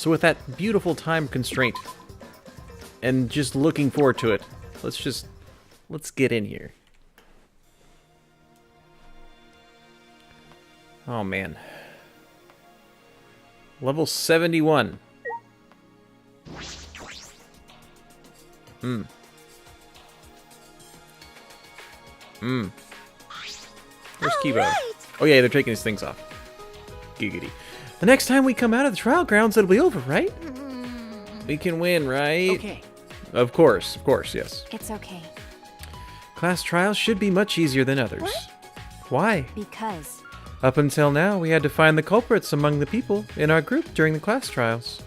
So with that beautiful time constraint, and just looking forward to it, let's get in here. Oh man. Level 71. Where's Kibo? Right. Oh yeah, they're taking his things off. Giggity. The next time we come out of the trial grounds, it'll be over, right? We can win, right? Okay. Of course, yes. It's okay. Class trials should be much easier than others. What? Why? Because. Up until now, we had to find the culprits among the people in our group during the class trials.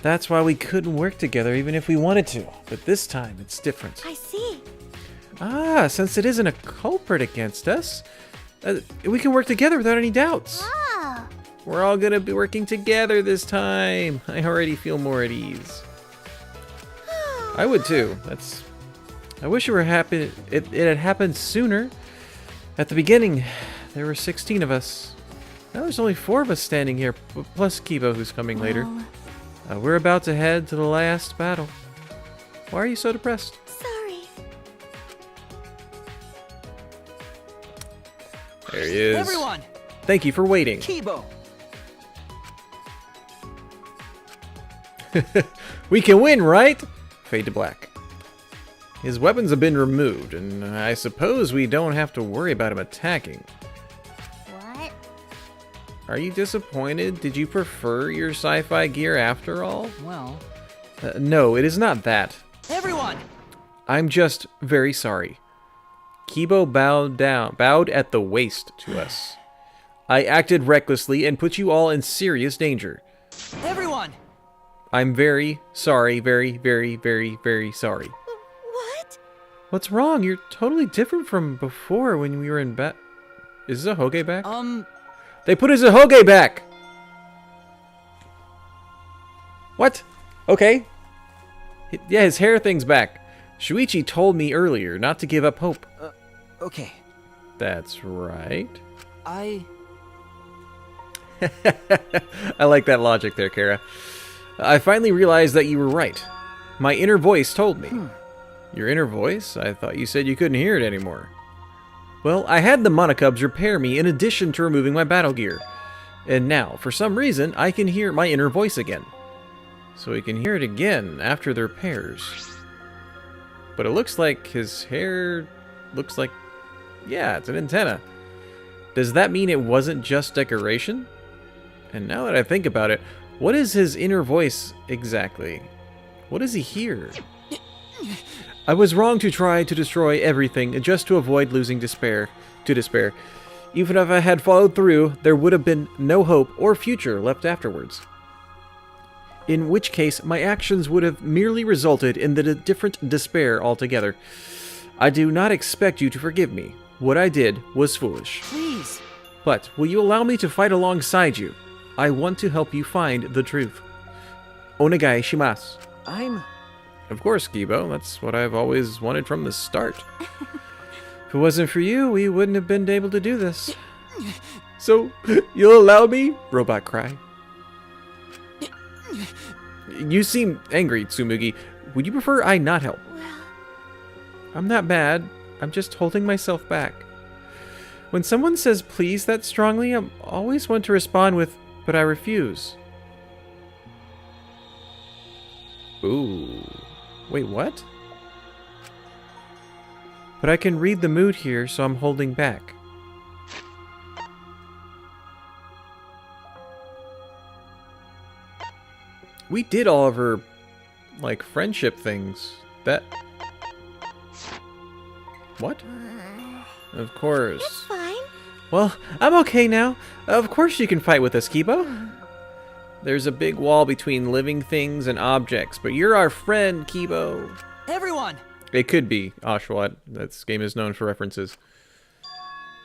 That's why we couldn't work together even if we wanted to. But this time, it's different. I see. Ah, since it isn't a culprit against us, we can work together without any doubts. Ah. We're all gonna be working together this time. I already feel more at ease. I would too. I wish it were happy. It had happened sooner. At the beginning, there were 16 of us. Now there's only 4 of us standing here, plus Kibo, who's coming later. We're about to head to the last battle. Why are you so depressed? Sorry. There he is. Everyone, Thank you for waiting. Kibo. We can win, right? Fade to black. His weapons have been removed, and I suppose we don't have to worry about him attacking. What? Are you disappointed? Did you prefer your sci-fi gear after all? Well, No, it is not that. everyone. I'm just very sorry. Kibo bowed at the waist to us. I acted recklessly and put you all in serious danger. Everyone. I'm very sorry, very, very, very, very sorry. What? What's wrong? You're totally different from before when we were in Is Zahoge back? They put his Zahoge back! What? Okay. Yeah, his hair thing's back. Shuichi told me earlier not to give up hope. Okay. That's right. I like that logic there, Kara. I finally realized that you were right. My inner voice told me. Your inner voice? I thought you said you couldn't hear it anymore. Well, I had the Monokubs repair me in addition to removing my battle gear. And now, for some reason, I can hear my inner voice again. So we can hear it again after the repairs. But it looks like his hair looks like... Yeah, it's an antenna. Does that mean it wasn't just decoration? And now that I think about it, what is his inner voice exactly? What does he hear? I was wrong to try to destroy everything just to avoid losing despair. Even if I had followed through, there would have been no hope or future left afterwards. In which case, my actions would have merely resulted in the different despair altogether. I do not expect you to forgive me. What I did was foolish. please. But will you allow me to fight alongside you? I want to help you find the truth. Onegai shimasu. I'm Of course, Kibo. That's what I've always wanted from the start. If it wasn't for you, we wouldn't have been able to do this. So, you'll allow me? Robot cry. You seem angry, Tsumugi. Would you prefer I not help? Well, I'm not bad. I'm just holding myself back. When someone says please that strongly, I always want to respond with, but I refuse. Ooh. Wait, what? But I can read the mood here, so I'm holding back. We did all of her, like, friendship things. That... What? Of course. it's fine. Well, I'm okay now. Of course you can fight with us, Kibo. There's a big wall between living things and objects, but you're our friend, Kibo. everyone. It could be, Oshawott. This game is known for references.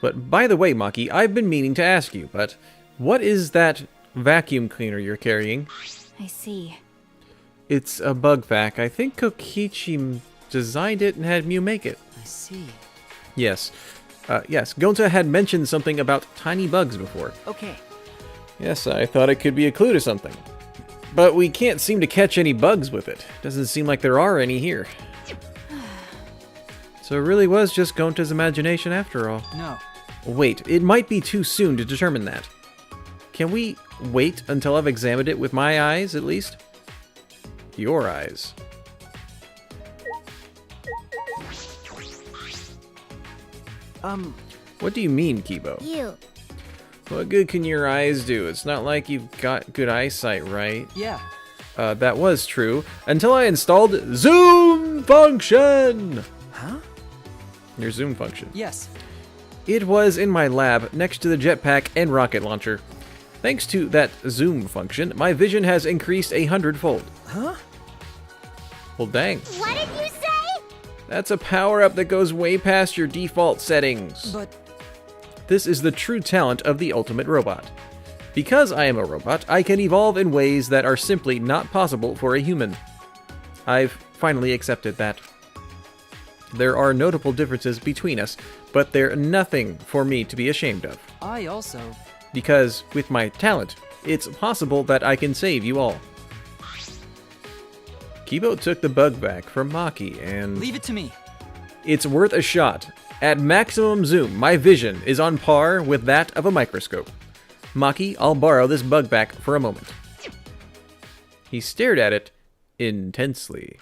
But by the way, Maki, I've been meaning to ask you, but what is that vacuum cleaner you're carrying? I see. It's a bug vac. I think Kokichi designed it and had Mew make it. I see. Yes. Yes, Gonta had mentioned something about tiny bugs before. Okay. Yes, I thought it could be a clue to something. But we can't seem to catch any bugs with it. Doesn't seem like there are any here. So it really was just Gonta's imagination after all. No. Wait, it might be too soon to determine that. Can we wait until I've examined it with my eyes, at least? Your eyes. What do you mean, Kibo? You. What good can your eyes do? It's not like you've got good eyesight, right? Yeah. That was true, until I installed Zoom function! Huh? Your Zoom function. Yes. It was in my lab, next to the jetpack and rocket launcher. Thanks to that Zoom function, my vision has increased 100-fold. Huh? Well, dang. What did you say? That's a power-up that goes way past your default settings. But This is the true talent of the ultimate robot. Because I am a robot, I can evolve in ways that are simply not possible for a human. I've finally accepted that. There are notable differences between us, but they're nothing for me to be ashamed of. I also... Because, with my talent, it's possible that I can save you all. Kibo took the bug back from Maki, and... Leave it to me. It's worth a shot. At maximum zoom, my vision is on par with that of a microscope. Maki, I'll borrow this bug back for a moment. He stared at it intensely.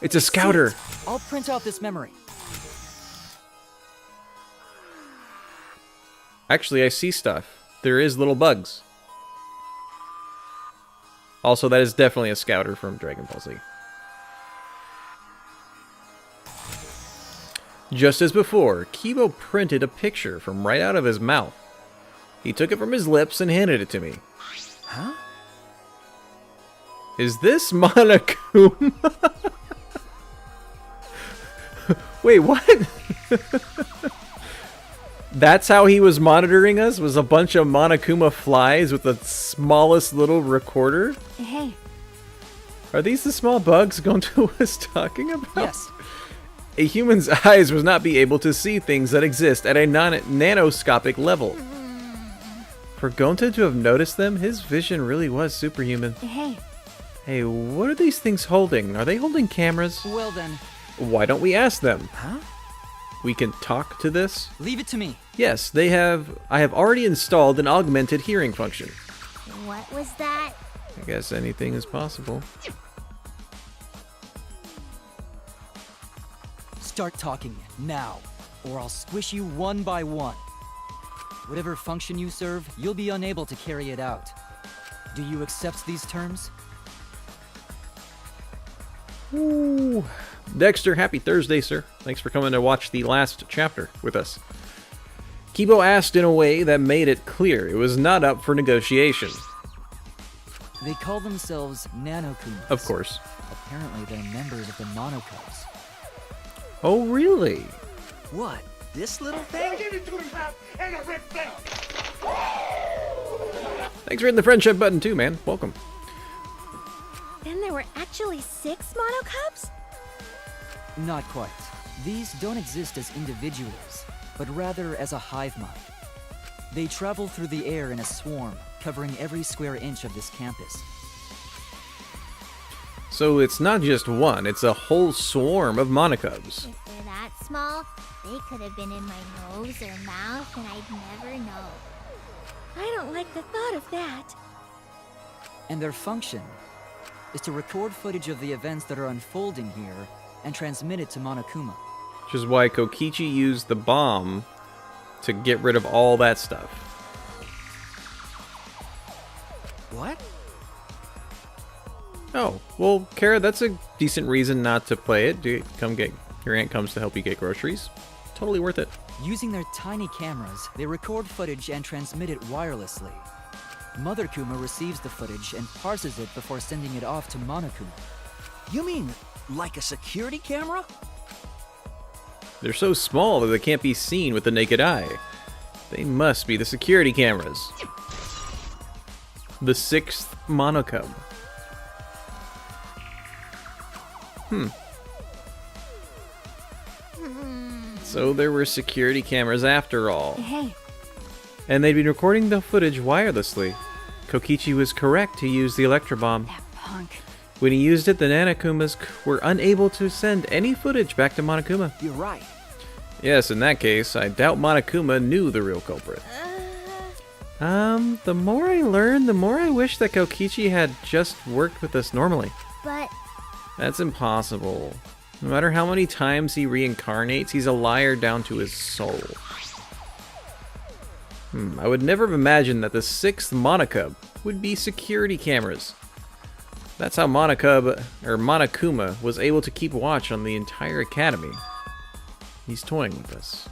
It's a scouter! I'll print out this memory. Actually, I see stuff. There is little bugs. Also, that is definitely a scouter from Dragon Ball Z. Just as before, Kibo printed a picture from right out of his mouth. He took it from his lips and handed it to me. Huh? Is this Monokuma? Wait, what? That's how he was monitoring us? Was a bunch of Monokuma flies with the smallest little recorder? Hey. Are these the small bugs Gonta was talking about? Yes. A human's eyes would not be able to see things that exist at a nanoscopic level. For Gonta to have noticed them, his vision really was superhuman. Hey. Hey, what are these things holding? Are they holding cameras? Well then... Why don't we ask them? Huh? We can talk to this? Leave it to me. Yes, they have... I have already installed an augmented hearing function. What was that? I guess anything is possible. Start talking now, or I'll squish you one by one. Whatever function you serve, you'll be unable to carry it out. Do you accept these terms? Ooh. Dexter, happy Thursday, sir. Thanks for coming to watch the last chapter with us. Kibo asked in a way that made it clear it was not up for negotiation. They call themselves Nanokumas. Of course. Apparently they're members of the Monokos. Oh, really? What? This little thing? Thanks for hitting the friendship button too, man. Welcome. Then there were actually 6 monocubs? Not quite. These don't exist as individuals, but rather as a hive mind. They travel through the air in a swarm, covering every square inch of this campus. So it's not just one, it's a whole swarm of monocubs. If they're that small, they could have been in my nose or mouth and I'd never know. I don't like the thought of that. And their function is to record footage of the events that are unfolding here and transmit it to Monokuma. Which is why Kokichi used the bomb to get rid of all that stuff. What? Oh, well, Kara, that's a decent reason not to play it. Your aunt comes to help you get groceries. Totally worth it. Using their tiny cameras, they record footage and transmit it wirelessly. Mother Kuma receives the footage and parses it before sending it off to Monokuma. You mean like a security camera? They're so small that they can't be seen with the naked eye. They must be the security cameras. The 6th monocub. So there were security cameras after all. Hey. and they'd been recording the footage wirelessly. Kokichi was correct to use the Electrobomb. That punk. When he used it, the Nanakumas were unable to send any footage back to Monokuma. You're right. Yes, in that case, I doubt Monokuma knew the real culprit. The more I learn, the more I wish that Kokichi had just worked with us normally. But That's impossible. No matter how many times he reincarnates, he's a liar down to his soul. I would never have imagined that the 6th Monokub would be security cameras. That's how Monokuma was able to keep watch on the entire academy. He's toying with us.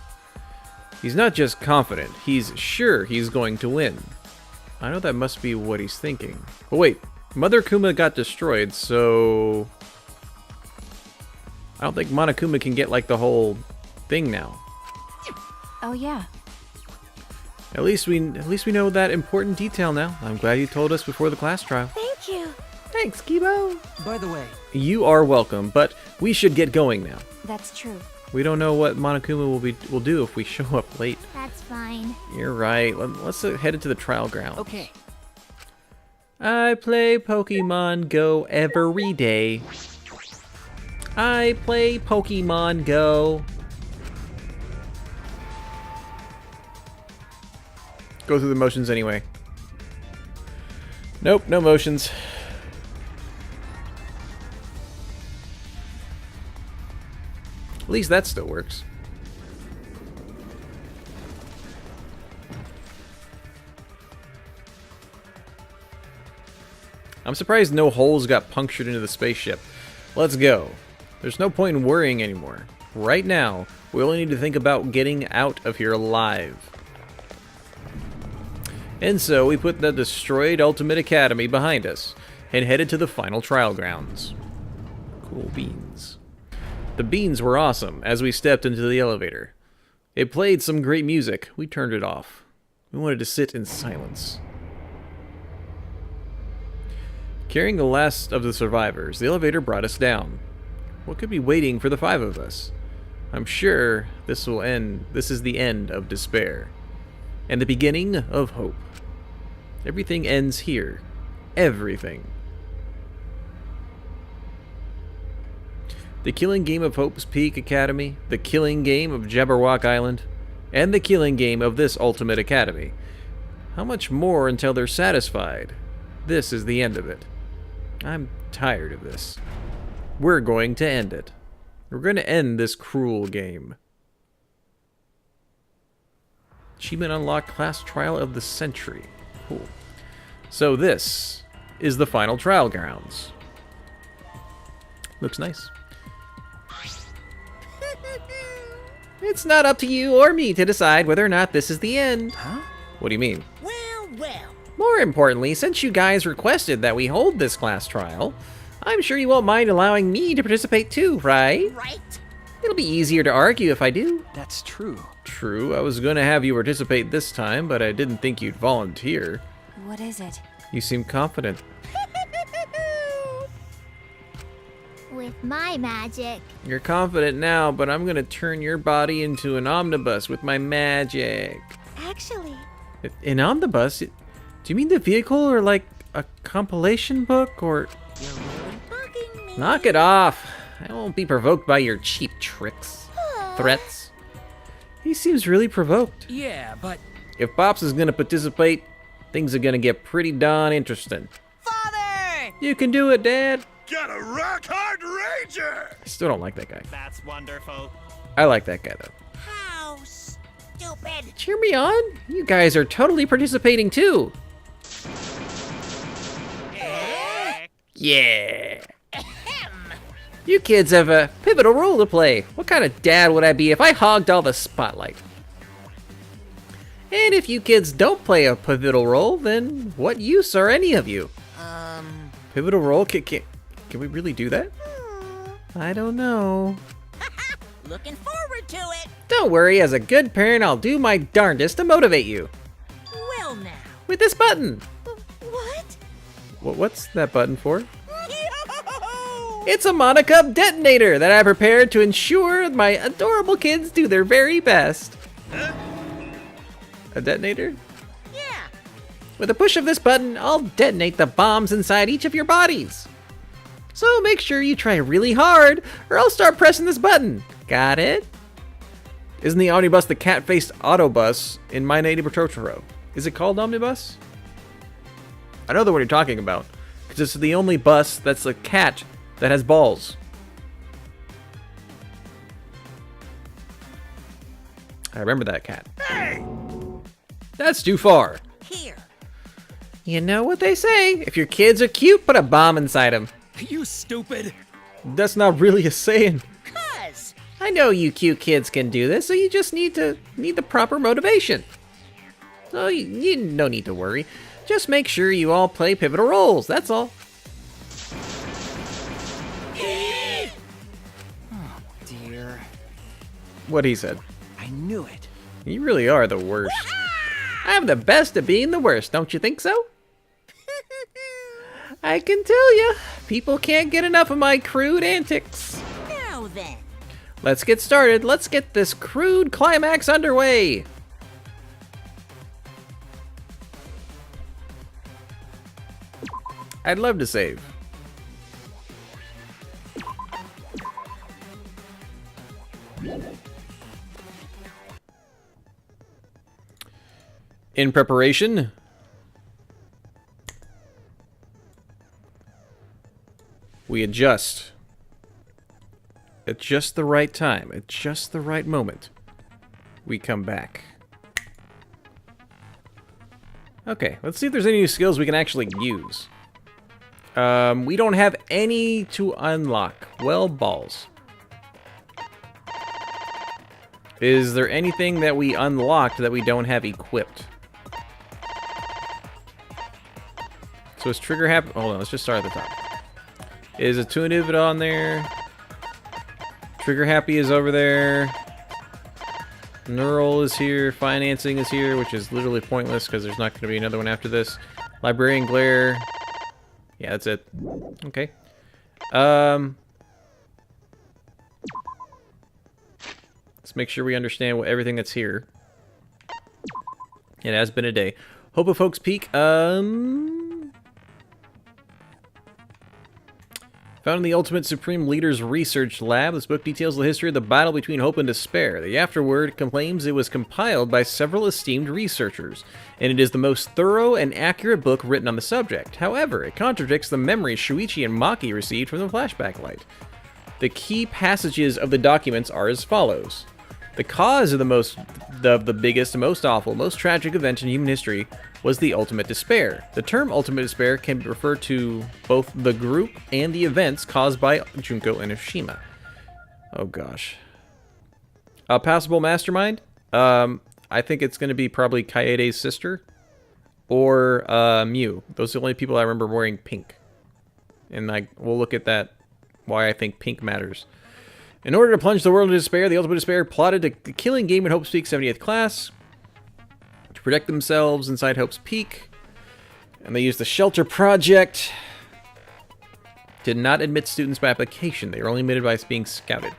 He's not just confident, he's sure he's going to win. I know that must be what he's thinking. But wait, Mother Kuma got destroyed, so I don't think Monokuma can get like the whole thing now. Oh yeah. At least we know that important detail now. I'm glad you told us before the class trial. thank you. Thanks, Kibo. By the way, You are welcome, but we should get going now. That's true. We don't know what Monokuma will do if we show up late. That's fine. You're right. Let's head into the trial ground. Okay. I play Pokemon Go every day. I play Pokemon Go. Go through the motions anyway. Nope, no motions. At least that still works. I'm surprised no holes got punctured into the spaceship. Let's go. There's no point in worrying anymore. Right now, we only need to think about getting out of here alive. And so we put the destroyed Ultimate Academy behind us and headed to the final trial grounds. Cool beans. The beans were awesome as we stepped into the elevator. It played some great music. We turned it off. We wanted to sit in silence. Carrying the last of the survivors, the elevator brought us down. What could be waiting for the 5 of us? I'm sure this will end. This is the end of despair. And the beginning of hope. Everything ends here. Everything. The killing game of Hope's Peak Academy, the killing game of Jabberwock Island, and the killing game of this Ultimate Academy. How much more until they're satisfied? This is the end of it. I'm tired of this. We're going to end it. We're going to end this cruel game. Achievement unlocked, class trial of the century. Cool. So this is the final trial grounds. Looks nice. It's not up to you or me to decide whether or not this is the end. Huh? What do you mean? Well. More importantly, since you guys requested that we hold this class trial, I'm sure you won't mind allowing me to participate too, right? Right. It'll be easier to argue if I do. That's true. True, I was going to have you participate this time, but I didn't think you'd volunteer. What is it? You seem confident. With my magic. You're confident now, but I'm going to turn your body into an omnibus with my magic. Actually, An omnibus? Do you mean the vehicle or like a compilation book or... You're really bugging me. Knock it off. I won't be provoked by your cheap tricks. Threats. He seems really provoked. Yeah, but If Pops is going to participate, things are going to get pretty darn interesting. Father! You can do it, Dad. Got a rock-hard ranger! I still don't like that guy. That's wonderful. I like that guy, though. How stupid. Cheer me on. You guys are totally participating, too. Yeah. You kids have a pivotal role to play. What kind of dad would I be if I hogged all the spotlight? And if you kids don't play a pivotal role, then what use are any of you? Pivotal role? Can we really do that? I don't know. Looking forward to it. Don't worry, as a good parent, I'll do my darndest to motivate you. Well now. With this button. What? What's that button for? It's a Monokub detonator that I prepared to ensure my adorable kids do their very best. A detonator? With a push of this button, I'll detonate the bombs inside each of your bodies. So make sure you try really hard, or I'll start pressing this button. Got it? Isn't the omnibus the cat-faced Autobus in My Neighbor Totoro? Is it called Omnibus? I know the one you're talking about, because it's the only bus that's a cat that has balls. I remember that cat. Hey! That's too far. Here. You know what they say, if your kids are cute, put a bomb inside them. You stupid. That's not really a saying. Cuz. I know you cute kids can do this, so you just need the proper motivation. So you no need to worry. Just make sure you all play pivotal roles, that's all. Oh, dear. What he said. I knew it. You really are the worst. I'm the best at being the worst, don't you think so? I can tell you, people can't get enough of my crude antics. Now then. Let's get started. Let's get this crude climax underway. I'd love to save. In preparation, we adjust at just the right time, at just the right moment. We come back. Okay, let's see if there's any new skills we can actually use. We don't have any to unlock. Well, balls. Is there anything that we unlocked that we don't have equipped? So is trigger happy? Hold on, let's just start at the top. Is attunative on there? Trigger happy is over there. Neural is here. Financing is here, which is literally pointless because there's not going to be another one after this. Librarian glare. Yeah, that's it. Okay. Let's make sure we understand everything that's here. It has been a day. Hope of Folks Peak. Found in the Ultimate Supreme Leader's Research Lab, this book details the history of the battle between hope and despair. The afterword claims it was compiled by several esteemed researchers, and it is the most thorough and accurate book written on the subject. However, it contradicts the memories Shuichi and Maki received from the flashback light. The key passages of the documents are as follows. The cause of the biggest, most awful, most tragic event in human history was the ultimate despair. The term ultimate despair can refer to both the group and the events caused by Junko and Oshima. Oh gosh. A passable mastermind? I think it's going to be probably Kaede's sister or Mew. Those are the only people I remember wearing pink. And we'll look at that, why I think pink matters. In order to plunge the world into despair, the Ultimate Despair plotted a killing game at Hope's Peak 70th class to protect themselves inside Hope's Peak. And they used the Shelter Project. Did not admit students by application. They were only admitted by being scouted.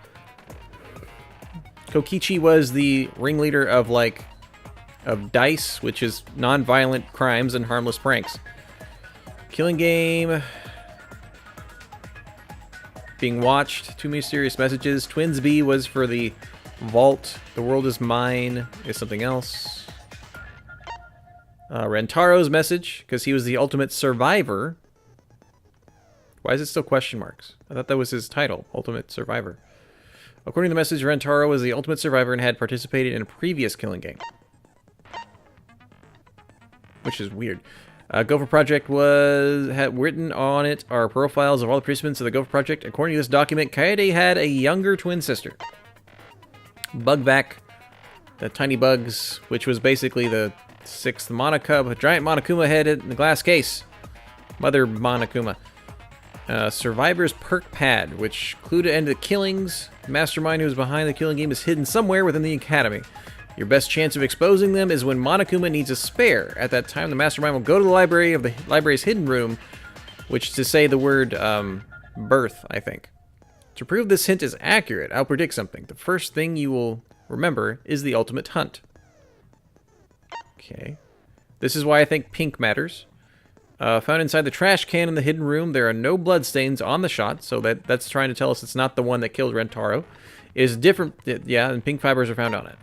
Kokichi was the ringleader of DICE, which is non-violent crimes and harmless pranks. Killing game. Being watched. 2 mysterious messages. Twins B was for the vault. The world is mine is something else. Rentaro's message, because he was the ultimate survivor. Why is it still question marks? I thought that was his title, Ultimate Survivor. According to the message, Rentaro was the ultimate survivor and had participated in a previous killing game. Which is weird. Gopher Project had written on it are profiles of all the participants of the Gopher Project. According to this document, Kaede had a younger twin sister. Bugvac, the tiny bugs, which was basically the 6th Monokuma, a giant Monokuma head in the glass case. Mother Monokuma. Survivor's Perk Pad, which clue to end the killings. The mastermind who is behind the killing game is hidden somewhere within the academy. Your best chance of exposing them is when Monokuma needs a spare. At that time, the mastermind will go to the library's hidden room, which is to say the word birth, I think. To prove this hint is accurate, I'll predict something. The first thing you will remember is the ultimate hunt. Okay. This is why I think pink matters. Found inside the trash can in the hidden room, there are no bloodstains on the shot, so that's trying to tell us it's not the one that killed Rentaro. It is different, yeah, and pink fibers are found on it.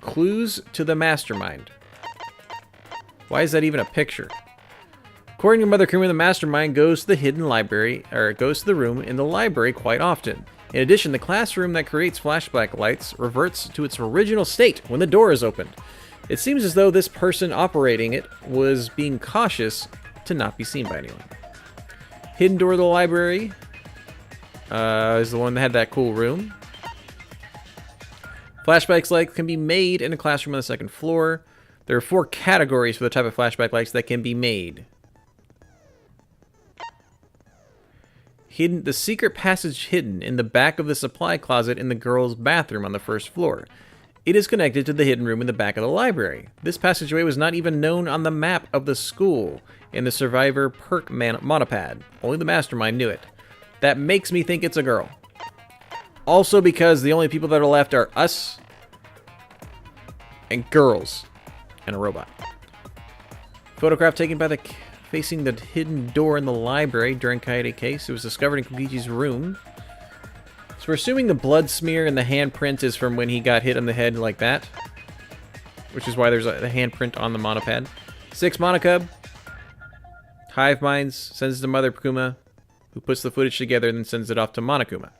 Clues to the mastermind. Why is that even a picture? According to Mother Kuma, the mastermind goes to the hidden library, or goes to the room in the library quite often. In addition, the classroom that creates flashback lights reverts to its original state when the door is opened. It seems as though this person operating it was being cautious to not be seen by anyone. Hidden door of the library is the one that had that cool room. Flashback lights can be made in a classroom on the second floor. There are 4 categories for the type of flashback lights that can be made. The secret passage hidden in the back of the supply closet in the girls' bathroom on the first floor. It is connected to the hidden room in the back of the library. This passageway was not even known on the map of the school in the survivor perk monopad. Only the mastermind knew it. That makes me think it's a girl. Also because the only people that are left are us and girls and a robot. Photograph taken by the facing the hidden door in the library during Kaede case. It was discovered in Kokichi's room. So we're assuming the blood smear and the handprint is from when he got hit on the head like that. Which is why there's a handprint on the monopad. 6 Monocub. Hive minds. Sends it to Mother Kuma, who puts the footage together and then sends it off to Monokuma.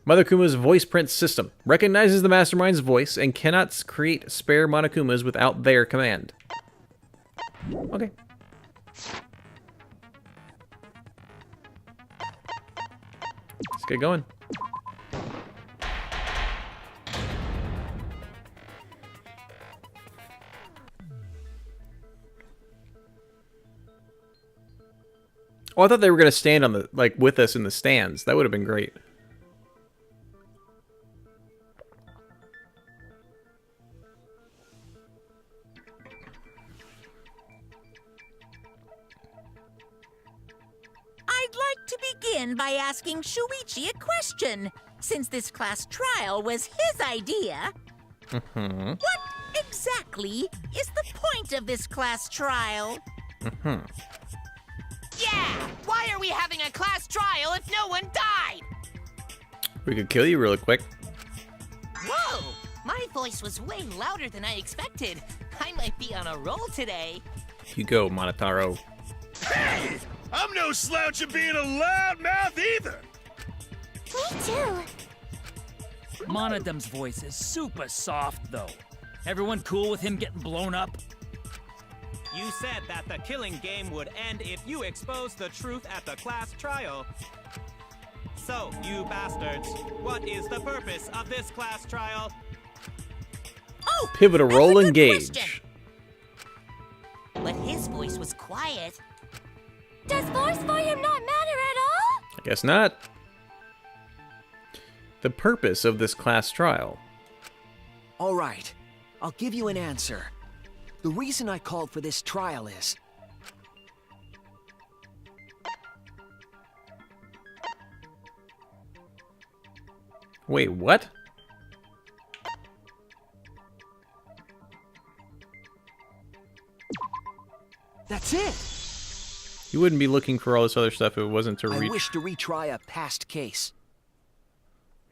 Mother Kuma's voice print system recognizes the mastermind's voice and cannot create spare Monokumas without their command. Okay. Let's get going. Oh, I thought they were going to stand on the, like, with us in the stands. That would have been great. I'd like to begin by asking Shuichi a question, since this class trial was his idea. What exactly is the point of this class trial? Yeah! Why are we having a class trial if no one died? We could kill you really quick. Whoa! My voice was way louder than I expected. I might be on a roll today. You go, Monotaro. Hey! I'm no slouch at being a loudmouth either! Me too. Monodum's voice is super soft, though. Everyone cool with him getting blown up? You said that the killing game would end if you exposed the truth at the class trial. So, you bastards, what is the purpose of this class trial? Oh! Pivotal that's a roll good engage. question. But his voice was quiet. Does force volume not matter at all? I guess not. The purpose of this class trial. All right, I'll give you an answer. The reason I called for this trial is... Wait, what? That's it! You wouldn't be looking for all this other stuff if it wasn't to I reach. wish to retry a past case.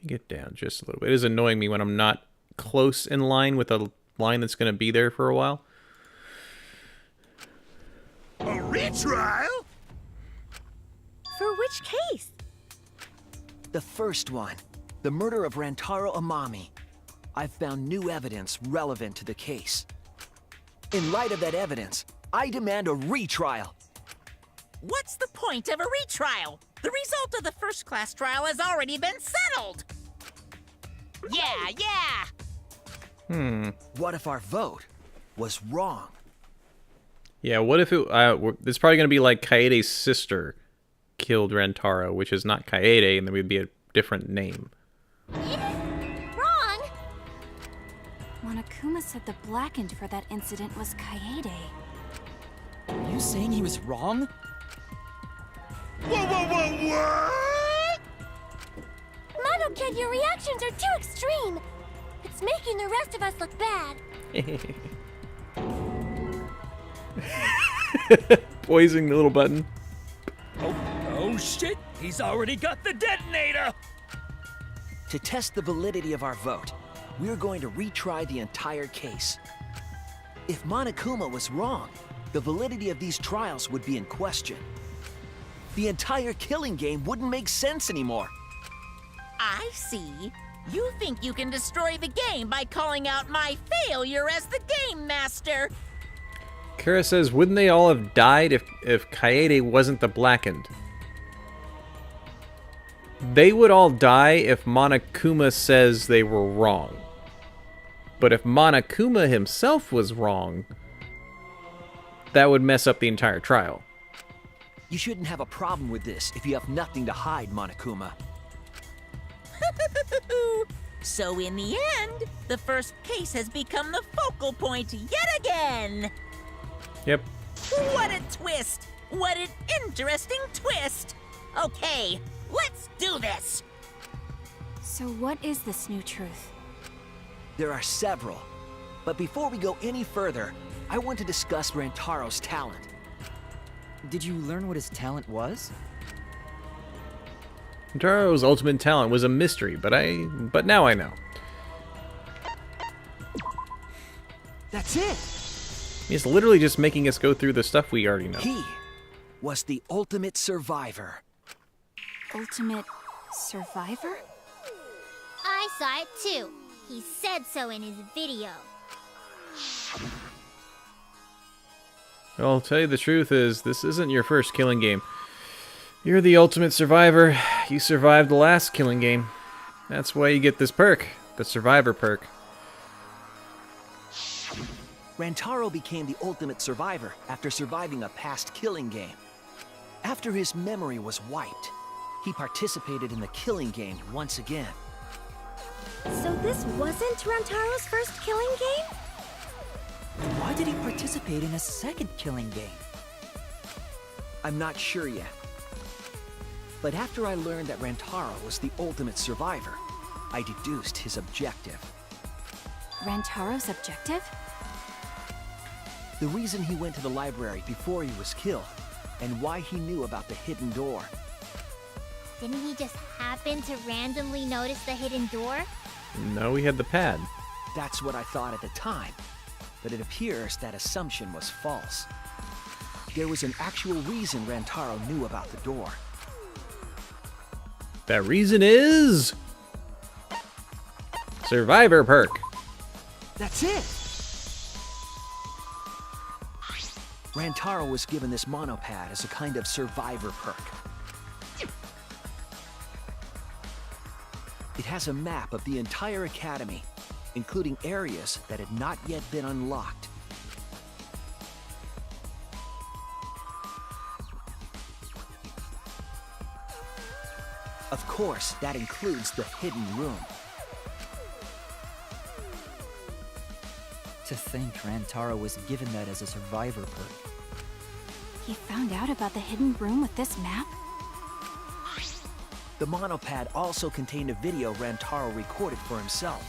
Get down just a little bit. It is annoying me when I'm not close in line with a line that's going to be there for a while. A retrial? For which case? The first one, the murder of Rantaro Amami. I've found new evidence relevant to the case. In light of that evidence, I demand a retrial. What's the point of a retrial? The result of the first class trial has already been settled. Yeah! What if our vote was wrong? Yeah, what if it... it's probably going to be like Kaede's sister killed Rentaro, which is not Kaede, and then we'd be a different name. Wrong. Monokuma said the blackened for that incident was Kaede. Are you saying he was wrong? What? Mono Kid, your reactions are too extreme. It's making the rest of us look bad. Poising the little button. Oh shit! He's already got the detonator! To test the validity of our vote, we're going to retry the entire case. If Monokuma was wrong, the validity of these trials would be in question. The entire killing game wouldn't make sense anymore. I see. You think you can destroy the game by calling out my failure as the game master. Kara says, wouldn't they all have died if Kaede wasn't the Blackened? They would all die if Monokuma says they were wrong. But if Monokuma himself was wrong, that would mess up the entire trial. You shouldn't have a problem with this if you have nothing to hide, Monokuma. So in the end, the first case has become the focal point yet again. Yep. What a twist! What an interesting twist! Okay, let's do this! So what is this new truth? There are several. But before we go any further, I want to discuss Rantaro's talent. Did you learn what his talent was? Rantaro's ultimate talent was a mystery, but now I know. That's it! He's literally just making us go through the stuff we already know. He was the ultimate survivor. Ultimate survivor? I saw it too. He said so in his video. I'll tell you the truth is, this isn't your first killing game. You're the ultimate survivor. You survived the last killing game. That's why you get this perk, the survivor perk. Rantaro became the ultimate survivor after surviving a past killing game. After his memory was wiped, he participated in the killing game once again. So this wasn't Rantaro's first killing game? Why did he participate in a second killing game? I'm not sure yet. But after I learned that Rantaro was the ultimate survivor, I deduced his objective. Rantaro's objective? The reason he went to the library before he was killed, and why he knew about the hidden door. Didn't he just happen to randomly notice the hidden door? No, he had the pad. That's what I thought at the time, but it appears that assumption was false. There was an actual reason Rantaro knew about the door. That reason is... Survivor perk. That's it! Rantaro was given this monopad as a kind of survivor perk. It has a map of the entire academy, including areas that had not yet been unlocked. Of course, that includes the hidden room. To think Rantaro was given that as a survivor perk. He found out about the hidden room with this map? The monopad also contained a video Rantaro recorded for himself.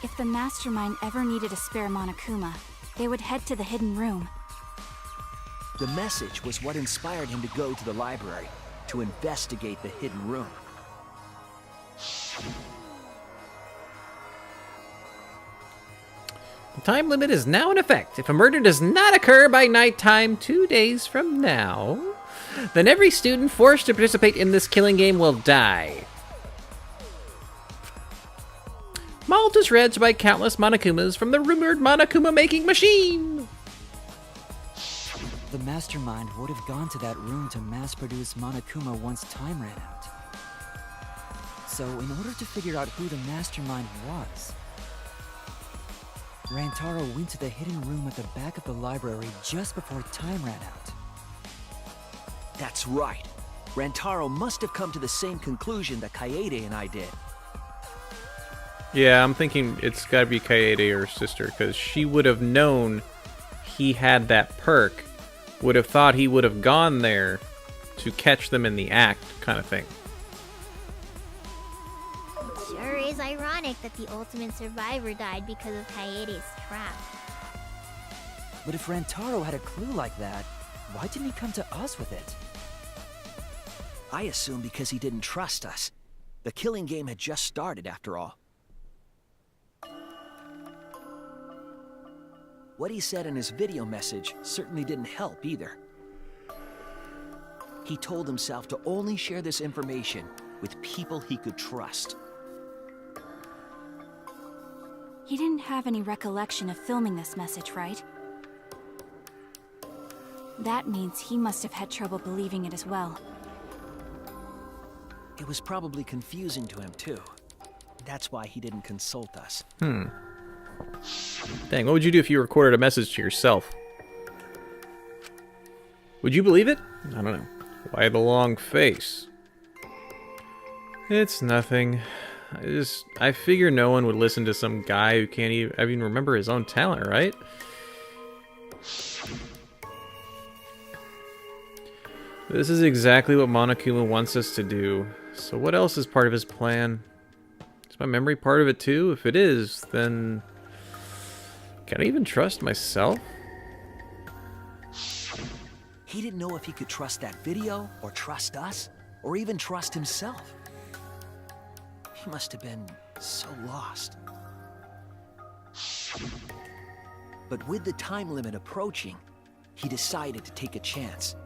If the Mastermind ever needed a spare Monokuma, they would head to the hidden room. The message was what inspired him to go to the library to investigate the hidden room. The time limit is now in effect. If a murder does not occur by nighttime 2 days from now, then every student forced to participate in this killing game will die. Malt is read by countless Monokumas from the rumored Monokuma making machine. The Mastermind would have gone to that room to mass-produce Monokuma once time ran out. So, in order to figure out who the Mastermind was, Rantaro went to the hidden room at the back of the library just before time ran out. That's right. Rantaro must have come to the same conclusion that Kaede and I did. Yeah, I'm thinking it's gotta be Kaede or her sister, because she would have known he had that perk, would have thought he would have gone there to catch them in the act, kind of thing. Sure is ironic that the ultimate survivor died because of Kaede's trap. But if Rantaro had a clue like that, why didn't he come to us with it? I assume because he didn't trust us. The killing game had just started, after all. What he said in his video message certainly didn't help either. He told himself to only share this information with people he could trust. He didn't have any recollection of filming this message, right? That means he must have had trouble believing it as well. It was probably confusing to him, too. That's why he didn't consult us. Dang, what would you do if you recorded a message to yourself? Would you believe it? I don't know. Why the long face? It's nothing. I figure no one would listen to some guy who can't even remember his own talent, right? This is exactly what Monokuma wants us to do. So what else is part of his plan? Is my memory part of it too? If it is, then... can I even trust myself? He didn't know if he could trust that video, or trust us, or even trust himself. He must have been so lost. But with the time limit approaching, he decided to take a chance.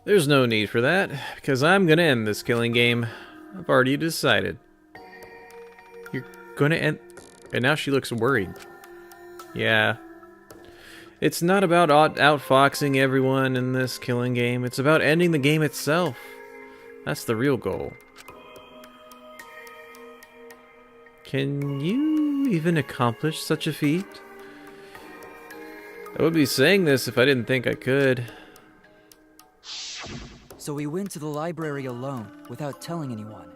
There's no need for that, because I'm gonna end this killing game. I've already decided. You're gonna end... And now she looks worried. Yeah. It's not about outfoxing everyone in this killing game. It's about ending the game itself. That's the real goal. Can you even accomplish such a feat? I would be saying this if I didn't think I could. So we went to the library alone, without telling anyone.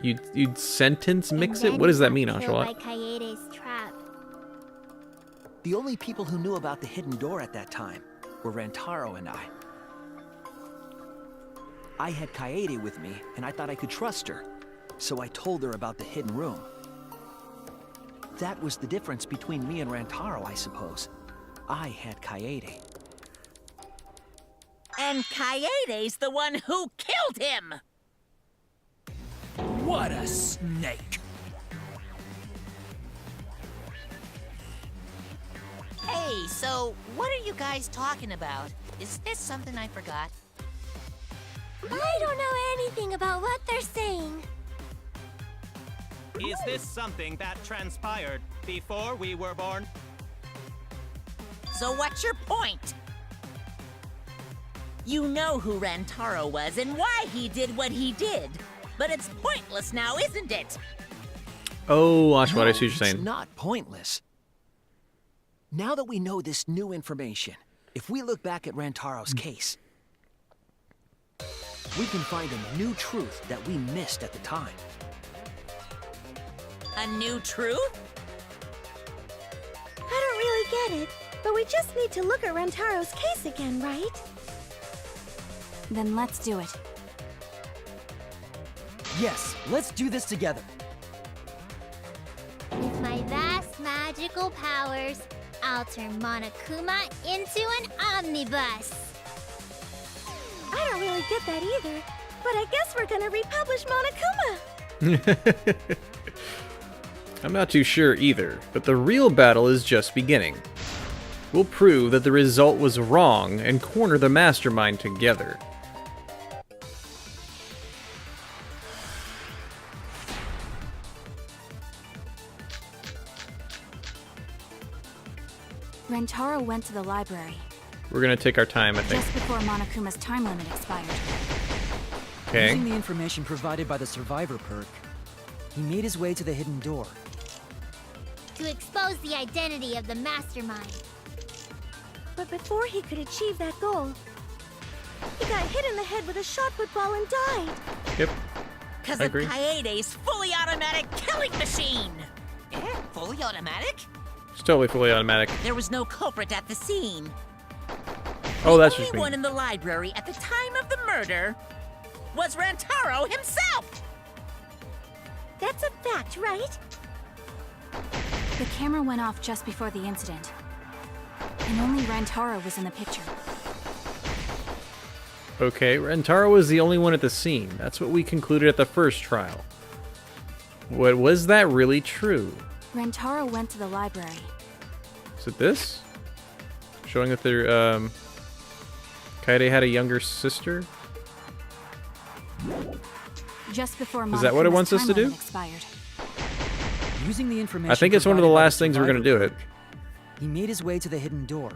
You'd sentence mix And it? then What does that he mean, got killed Oshawott? by Kaede's trap. The only people who knew about the hidden door at that time were Rantaro and I. I had Kaede with me, and I thought I could trust her, so I told her about the hidden room. That was the difference between me and Rantaro, I suppose. I had Kaede. And Kaede's the one who killed him! What a snake! Hey, so what are you guys talking about? Is this something I forgot? I don't know anything about what they're saying. Is this something that transpired before we were born? So what's your point? You know who Rantaro was and why he did what he did. But it's pointless now, isn't it? Oh, Oshawott, I see what you're It's saying. not pointless. Now that we know this new information, if we look back at Rantaro's case, we can find a new truth that we missed at the time. A new truth? I don't really get it, but we just need to look at Rantaro's case again, right? Then let's do it. Yes, let's do this together. With my vast magical powers, I'll turn Monokuma into an omnibus. I don't really get that either, but I guess we're gonna republish Monokuma. I'm not too sure either, but the real battle is just beginning. We'll prove that the result was wrong and corner the mastermind together. Rantaro went to the library, We're gonna take our time, I think. just before Monokuma's time limit expired. Okay. Using the information provided by the survivor perk, he made his way to the hidden door. To expose the identity of the mastermind. But before he could achieve that goal, he got hit in the head with a shot put ball and died. Yep. Because I of agree. Kaede's fully automatic killing machine! fully automatic? It's totally fully automatic. There was no culprit at the scene. Oh, that's The just only me. one in the library at the time of the murder was Rantaro himself! That's a fact, right? The camera went off just before the incident. And only Rantaro was in the picture. Okay, Rantaro was the only one at the scene. That's what we concluded at the first trial. What was that really true? Rantaro went to the library. Is it this? Showing that their Kaede had a younger sister? Just before Is that what it Monokuma's wants us to time do? limit expired. Using the information I think it's one of the provided by last things we're gonna do it. survivor perk, he made his way to the hidden door.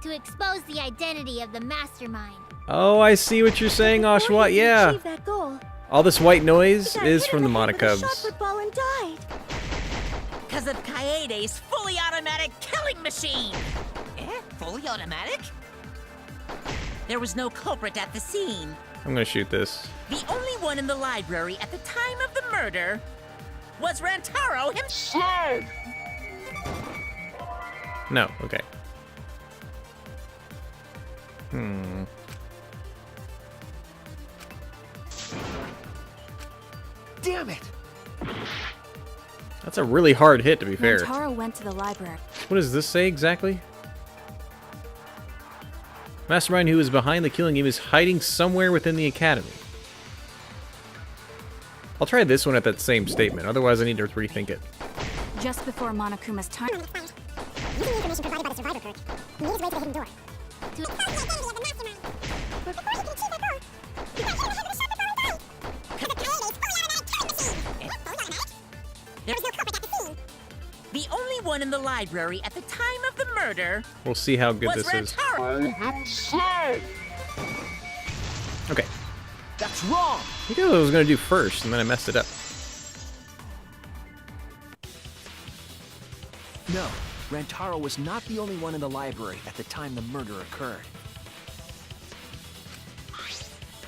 To expose the identity of the mastermind. Oh, I see what you're saying, Oshawott. Yeah. Achieve that goal. All this white noise He got is hit from in the head with a Monokubs. shot football and died. Because of Kaede's fully automatic killing machine! Fully automatic? There was no culprit at the scene. I'm gonna shoot this. The only one in the library at the time of the murder was Rantaro himself! No, okay. Damn it! That's a really hard hit, to be fair. Rantaro went to the library. What does this say exactly? Mastermind who is behind the killing game is hiding somewhere within the academy. I'll try this one at that same statement, otherwise I need to rethink it. Just before Monokuma's time. Using the information provided by the survivor perk, he made his way to the hidden door. To expose the identity of the mastermind. But before he could achieve that goal, he got hit in the head with a shot football and died. Because of Kaede's fully automatic killing machine. Fully automatic? There was no culprit at the scene. The only one in the library at the time of the murder We'll see how good was this is. Rantaro himself! Okay. That's wrong! I think that's what I was going to do first, and then I messed it up. No, Rantaro was not the only one in the library at the time the murder occurred.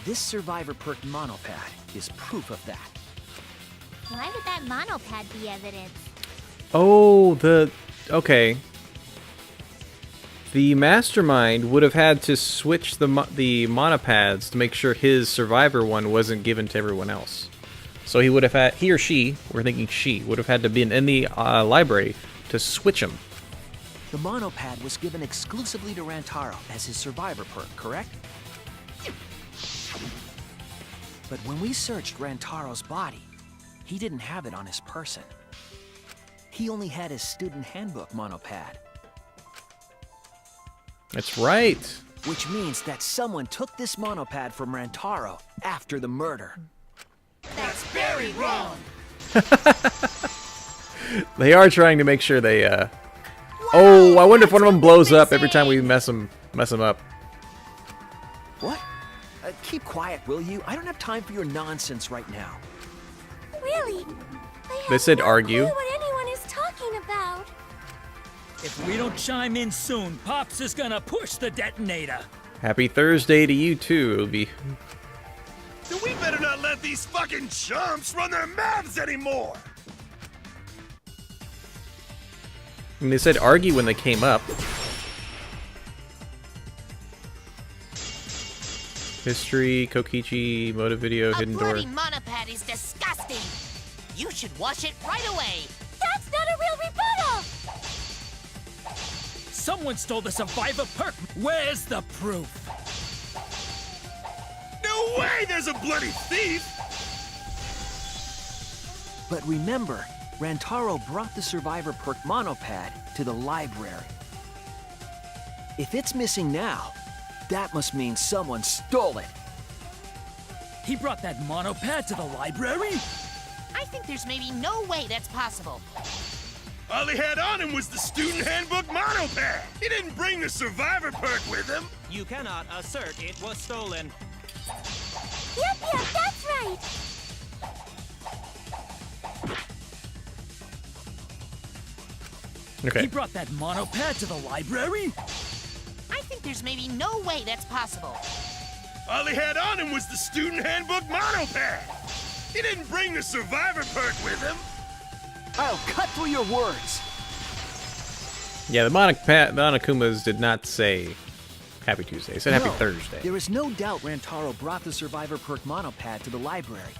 This survivor perk monopad is proof of that. Why would that monopad be evidence? Oh, okay. The mastermind would have had to switch the monopads to make sure his survivor one wasn't given to everyone else. So he would have had, he or she, we're thinking she, would have had to be in the library to switch them. The monopad was given exclusively to Rantaro as his survivor perk, correct? But when we searched Rantaro's body, he didn't have it on his person. He only had his student handbook monopad. That's right. Which means that someone took this monopad from Rantaro after the murder. That's very wrong. They are trying to make sure they, Oh, I wonder if one of them blows up every time we mess them up. What? Keep quiet, will you? I don't have time for your nonsense right now. Really? They said argue. What anyone is talking about? If we don't chime in soon, Pops is gonna push the detonator. Happy Thursday to you too. It'll be. Then we better not let these fucking chumps run their mouths anymore! And they said argue when they came up. History, Kokichi, motive video, A hidden door. bloody monopad is disgusting. You should wash it right away. That's not a real rebuttal! Someone stole the survivor perk. Where's the proof? No way there's a bloody thief! But remember, Rantaro brought the survivor perk monopad to the library. If it's missing now, that must mean someone stole it. He brought that monopad to the library? I think there's maybe no way that's possible. All he had on him was the student handbook monopad! He didn't bring the survivor perk with him! You cannot assert it was stolen. Yep, that's right! Okay. He brought that monopad to the library? I think there's maybe no way that's possible. All he had on him was the student handbook monopad! He didn't bring the survivor perk with him! I'll cut through your words. Yeah, the Monokumas did not say Happy Tuesday. They said Happy No, Thursday. There is no doubt Rantaro brought the Survivor Perk Monopad to the library.